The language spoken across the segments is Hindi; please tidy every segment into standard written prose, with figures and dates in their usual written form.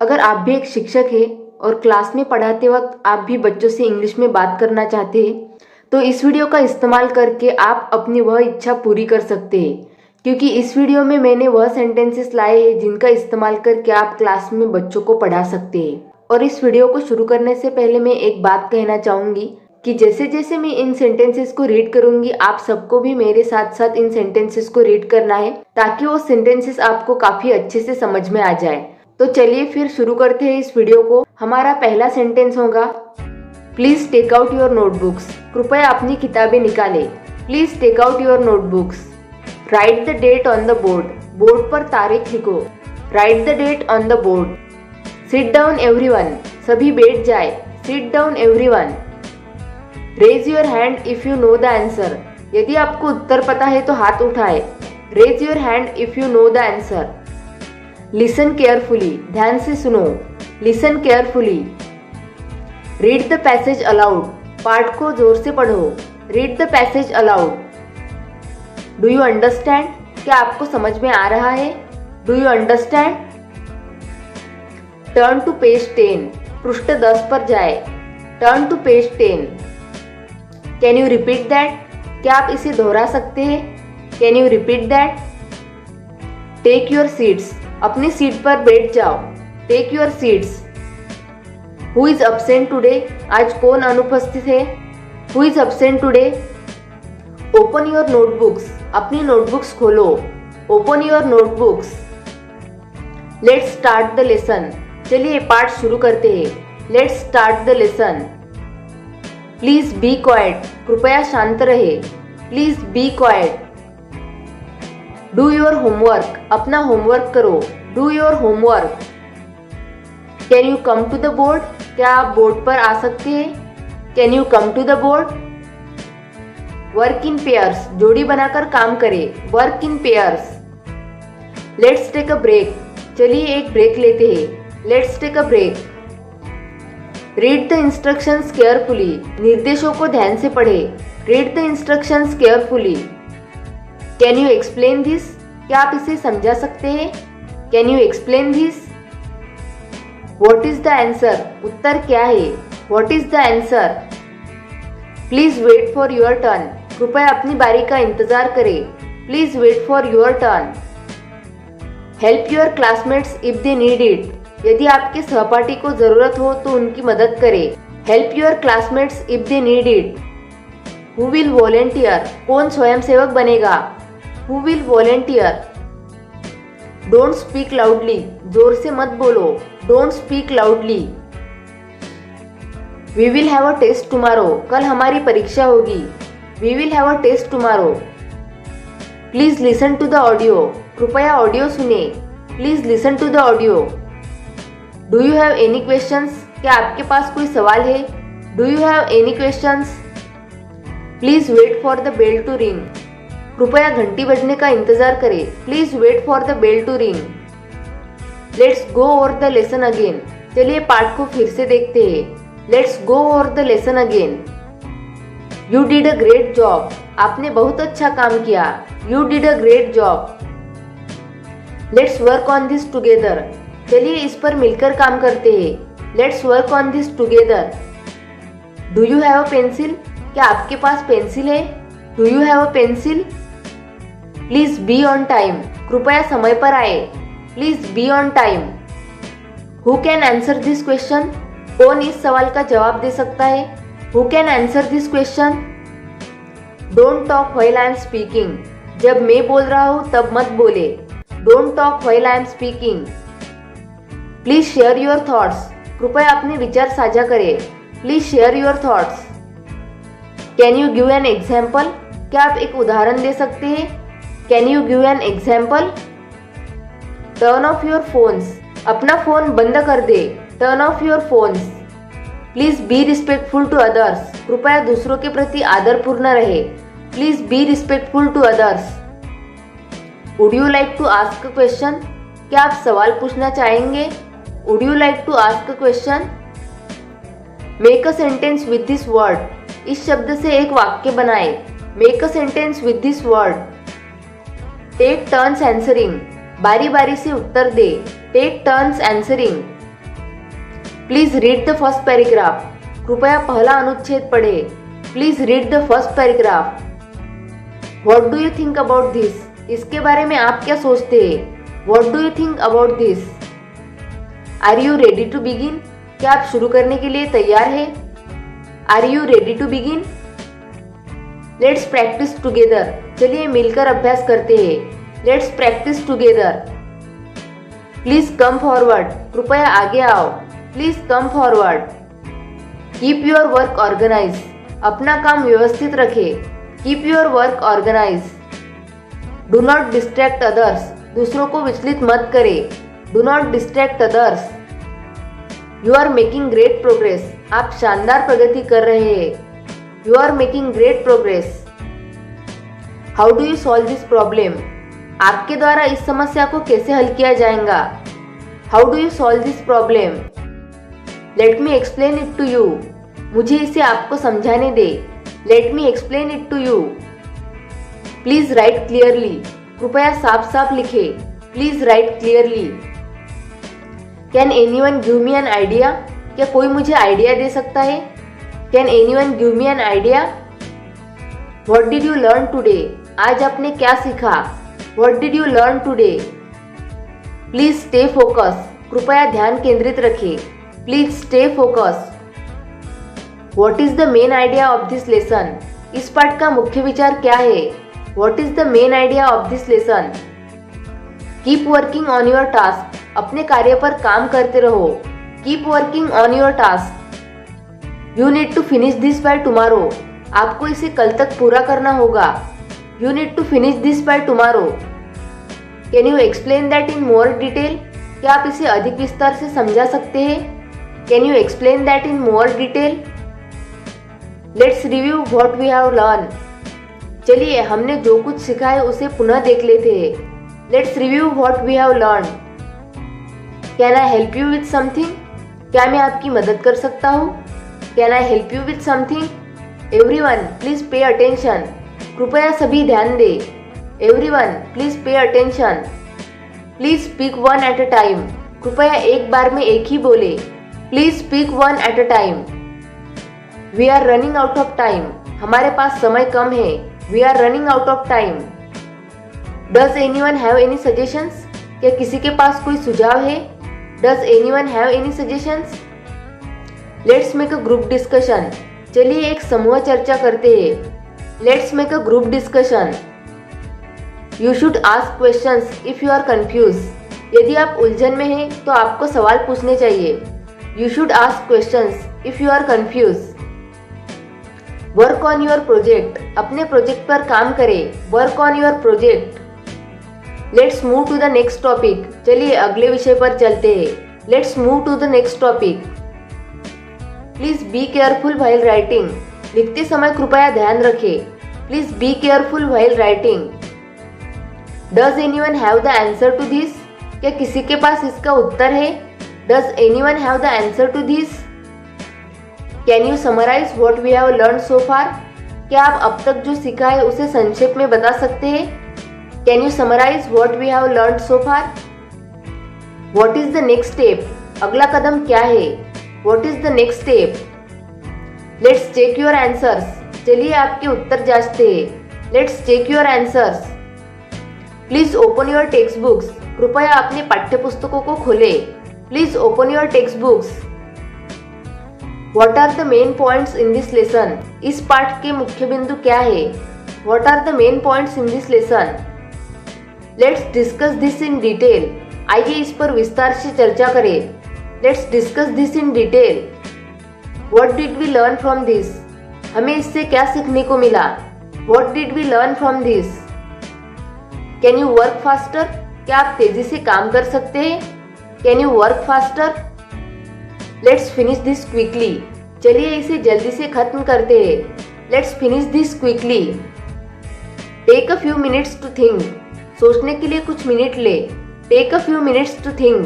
अगर आप भी एक शिक्षक हैं और क्लास में पढ़ाते वक्त आप भी बच्चों से इंग्लिश में बात करना चाहते हैं तो इस वीडियो का इस्तेमाल करके आप अपनी वह इच्छा पूरी कर सकते हैं, क्योंकि इस वीडियो में मैंने वह सेंटेंसेस लाए हैं जिनका इस्तेमाल करके आप क्लास में बच्चों को पढ़ा सकते हैं। और इस वीडियो को शुरू करने से पहले मैं एक बात कहना चाहूँगी कि जैसे जैसे मैं इन सेंटेंसेस को रीड करूंगी आप सबको भी मेरे साथ साथ इन सेंटेंसेस को रीड करना है, ताकि वो सेंटेंसेस आपको काफ़ी अच्छे से समझ में आ जाए। तो चलिए फिर शुरू करते हैं इस वीडियो को। हमारा पहला सेंटेंस होगा, please take out your notebooks. कृपया अपनी किताबें निकालें। Please take out your notebooks. Write the date on the board. Board पर तारीख लिखो। Write the date on the board. Sit down everyone. सभी बैठ जाए। Sit down everyone. Raise your hand if you know the answer. यदि आपको उत्तर पता है तो हाथ उठाए। Raise your hand if you know the answer. Listen carefully. ध्यान से सुनो। Listen carefully. Read the passage aloud. पाठ को जोर से पढ़ो। Read the passage aloud. Do you understand. क्या आपको समझ में आ रहा है। Do you understand. Turn to page 10। पृष्ठ 10 पर जाए। Turn to page 10। Can you repeat that. क्या आप इसे दोहरा सकते हैं। Can you repeat that. Take your seats. अपनी सीट पर बैठ जाओ। Take your seats. Who is absent today. आज कौन अनुपस्थित है। Who is absent today. Open your notebooks. अपनी नोटबुक्स खोलो। Open your notebooks. Let's start the lesson. चलिए पाठ शुरू करते हैं। Let's start the lesson. Please be quiet. कृपया शांत रहे। Please be quiet. Do your homework. अपना होमवर्क करो। Do your homework. Can you come to the board. क्या आप बोर्ड पर आ सकते हैं। Can you come to the board. Work in pairs. जोड़ी बनाकर काम करें। Work in pairs. Let's take a break. चलिए एक ब्रेक लेते हैं। Let's take a break. Read the instructions carefully. निर्देशों को ध्यान से पढ़ें। Read the instructions carefully. Can you explain this. क्या आप इसे समझा सकते हैं। Can you explain this. What is the answer. उत्तर क्या है। What is the answer. Please wait for your turn. कृपया अपनी बारी का इंतजार करें। Please wait for your turn. Help your classmates if they need it. यदि आपके सहपाठी को जरूरत हो तो उनकी मदद करें। Help your classmates if they need it. Who will volunteer. कौन स्वयंसेवक बनेगा। Who will volunteer. Don't speak loudly. जोर से मत बोलो। Don't speak loudly. We will have a test tomorrow. कल हमारी परीक्षा होगी। We will have a test tomorrow. Please listen to the audio. कृपया ऑडियो सुने। Please listen to the audio. Do you have any questions. क्या आपके पास कोई सवाल है। Do you have any questions. Please wait for the bell to ring. कृपया घंटी बजने का इंतजार करें। Please wait for the bell to ring. Let's go over the lesson again. चलिए पाठ को फिर से देखते हैं। Let's go over the lesson again. You did a great job. आपने बहुत अच्छा काम किया। You did a great job. Let's work on this together. चलिए इस पर मिलकर काम करते हैं। Let's work on this together. Do you have a pencil. क्या आपके पास पेंसिल है। Do you have a pencil. Please be on time. कृपया समय पर आए। Please be on time. Who can answer this question. कौन इस सवाल का जवाब दे सकता है। Who can answer this question. Don't talk while I am speaking. जब मैं बोल रहा हूँ तब मत बोले। Don't talk while I am speaking. Please share your thoughts. कृपया अपने विचार साझा करें। Please share your thoughts. Can you give an example. क्या आप एक उदाहरण दे सकते हैं। Can you give an example. Turn off your phones. अपना फोन बंद कर दे। Turn off your phones. Please be respectful to others. कृपया दूसरों के प्रति आदरपूर्ण रहे। Please be respectful to others. Would you like to ask a question. क्या आप सवाल पूछना चाहेंगे। Would you like to ask a question. Make a sentence with this word. इस शब्द से एक वाक्य बनाए। Make a sentence with this word. Take turns answering. बारी बारी से उत्तर दे। Take turns answering. Please read the first paragraph. कृपया पहला अनुच्छेद पढ़े। Please read the first paragraph. What do you think about this? इसके बारे में आप क्या सोचते हैं? What do you think about this? Are you ready to begin? क्या आप शुरू करने के लिए तैयार हैं? Are you ready to begin? Let's practise together. चलिए मिलकर अभ्यास करते हैं। Let's practise together. Please come forward. कृपया आगे आओ। Please come forward. Keep your work organise. अपना काम व्यवस्थित रखें। Keep your work organise. Do not distract others. दूसरों को विचलित मत करें। Do not distract others. You are making great progress. आप शानदार प्रगति कर रहे हैं। You are making great progress. How do you solve this problem? आपके द्वारा इस समस्या को कैसे हल किया जाएगा? How do you solve this problem? Let me explain it to you. मुझे इसे आपको समझाने दे। Let me explain it to you. Please write clearly. कृपया साफ साफ लिखे। Please write clearly. Can anyone give me an idea? क्या कोई मुझे आइडिया दे सकता है? Can anyone give me an idea? What did you learn today? आज आपने क्या सीखा? What did you learn today? Please stay focus. कृपया ध्यान केंद्रित रखें। Please stay focus. What is the main idea of this lesson? इस पाठ का मुख्य विचार क्या है? What is the main idea of this lesson? Keep working on your task. अपने कार्य पर काम करते रहो। Keep working on your task. You need to finish this by tomorrow. आपको इसे कल तक पूरा करना होगा। You need to finish this by tomorrow. Can you explain that in more detail? क्या आप इसे अधिक विस्तार से समझा सकते हैं? Can you explain that in more detail? Let's review what we have learn. चलिए हमने जो कुछ सीखा है उसे पुनः देख लेते हैं। Let's review what we have learn. Can I help you with something? क्या मैं आपकी मदद कर सकता हूँ? Can I help you with something? Everyone please pay attention. कृपया सभी ध्यान दें। Everyone please pay attention. Please speak one at a time. कृपया एक बार में एक ही बोले। Please speak one at a time. We are running out of time. हमारे पास समय कम है। We are running out of time. Does anyone have any suggestions? क्या किसी के पास कोई सुझाव है? Does anyone have any suggestions? Let's make a group discussion. चलिए एक समूह चर्चा करते हैं। Let's make a group discussion. You should ask questions if you are confuse. यदि आप उलझन में हैं तो आपको सवाल पूछने चाहिए। You should ask questions if you are confuse. Work on your project. अपने प्रोजेक्ट पर काम करें। Work on your project. Let's move to the next topic. चलिए अगले विषय पर चलते हैं। Let's move to the next topic. Please be careful while writing. लिखते समय कृपया ध्यान रखें। Please be careful while writing. Does anyone have the answer to this? क्या किसी के पास इसका उत्तर है? Does anyone have the answer to this? Can you summarise what we have learn so far? क्या आप अब तक जो सीखा है उसे संक्षेप में बता सकते हैं? Can you summarise what we have learn so far? What is the next step? अगला कदम क्या है? What is the next step? Let's check your answers. चलिए आपके उत्तर जांचते हैं। Let's check your answers. Please open your text books. कृपया अपने पाठ्य पुस्तकों को खोलें। Please open your text books. What are the main points in this lesson? इस पाठ के मुख्य बिंदु क्या है? What are the main points in this lesson? Let's discuss this in detail. आइए इस पर विस्तार से चर्चा करें। Let's discuss this in detail. What did we learn from this? हमें इससे क्या सीखने को मिला? What did we learn from this? Can you work faster? क्या आप तेजी से काम कर सकते हैं? Can you work faster? Let's finish this quickly. चलिए इसे जल्दी से खत्म करते हैं। Let's finish this quickly. Take a few minutes to think. सोचने के लिए कुछ मिनट ले। Take a few minutes to think.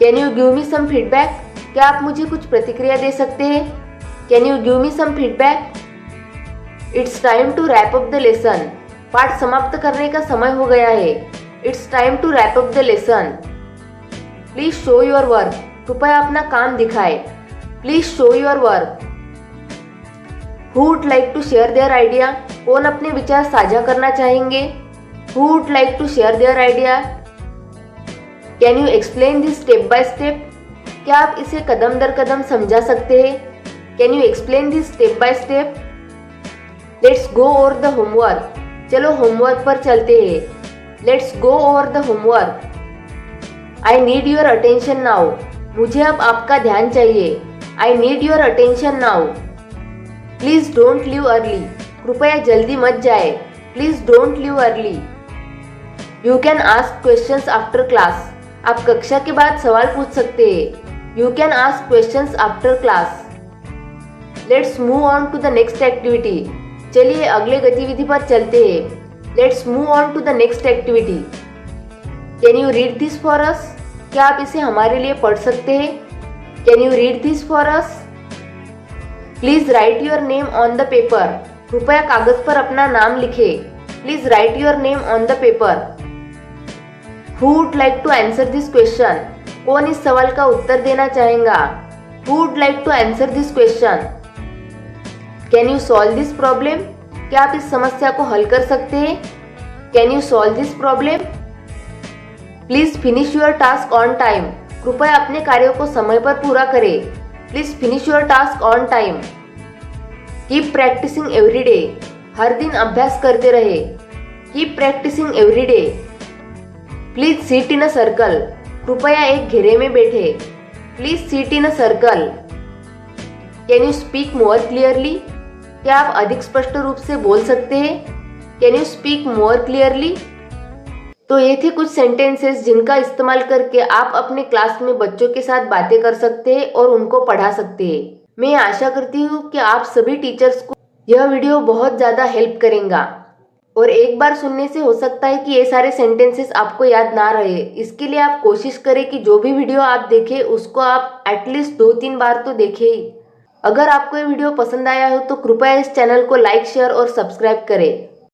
Can you give me some feedback? क्या आप मुझे कुछ प्रतिक्रिया दे सकते हैं? Can you give me some feedback? It's time to wrap up the lesson. पाठ समाप्त करने का समय हो गया है। It's time to wrap up the lesson. Please show your work. कृपया अपना काम दिखाए। Please show your work. Who would like to share their idea? कौन अपने विचार साझा करना चाहेंगे? Who would like to share their idea? Can you explain this step by step? क्या आप इसे कदम दर कदम समझा सकते हैं? Can you explain this step by step? Let's go over the homework. चलो होमवर्क पर चलते हैं। Let's go over the homework. I need your attention now. मुझे अब आपका ध्यान चाहिए। I need your attention now. Please don't leave early. कृपया जल्दी मत जाए। Please don't leave early. You can ask questions after class. आप कक्षा के बाद सवाल पूछ सकते हैं। You can ask questions after class. Let's move on to the next activity. चलिए अगले गतिविधि पर चलते हैं। Let's move on to the next activity. Can you read this for us? क्या आप इसे हमारे लिए पढ़ सकते हैं? Can you read this for us? Please write your name on the paper. कृपया कागज पर अपना नाम लिखें। Please write your name on the paper. Who would like to answer this question? कौन इस सवाल का उत्तर देना चाहेगा? Who would like to answer this question? Can you solve this problem? क्या आप इस समस्या को हल कर सकते हैं? Can you solve this problem? Please finish your task on time. कृपया अपने कार्यों को समय पर पूरा करें। Please finish your task on time. Keep practising every day. हर दिन अभ्यास करते रहे। Keep practising every day. Please seat in a circle. कृपया एक घेरे में बैठे। Please seat in a circle. Can you speak more clearly? क्या आप अधिक स्पष्ट रूप से बोल सकते हैं? Can you speak more clearly? तो ये थे कुछ सेंटेंसेस जिनका इस्तेमाल करके आप अपने क्लास में बच्चों के साथ बातें कर सकते हैं और उनको पढ़ा सकते हैं। मैं आशा करती हूँ कि आप सभी टीचर्स को यह वीडियो बहुत ज़्यादा हेल्प करेगा और एक बार सुनने से हो सकता है कि ये सारे सेंटेंसेस आपको याद ना रहे। इसके लिए आप कोशिश करें कि जो भी वीडियो आप देखें उसको आप एटलीस्ट 2-3 बार तो देखें ही। अगर आपको ये वीडियो पसंद आया हो तो कृपया इस चैनल को लाइक, शेयर और सब्सक्राइब करें।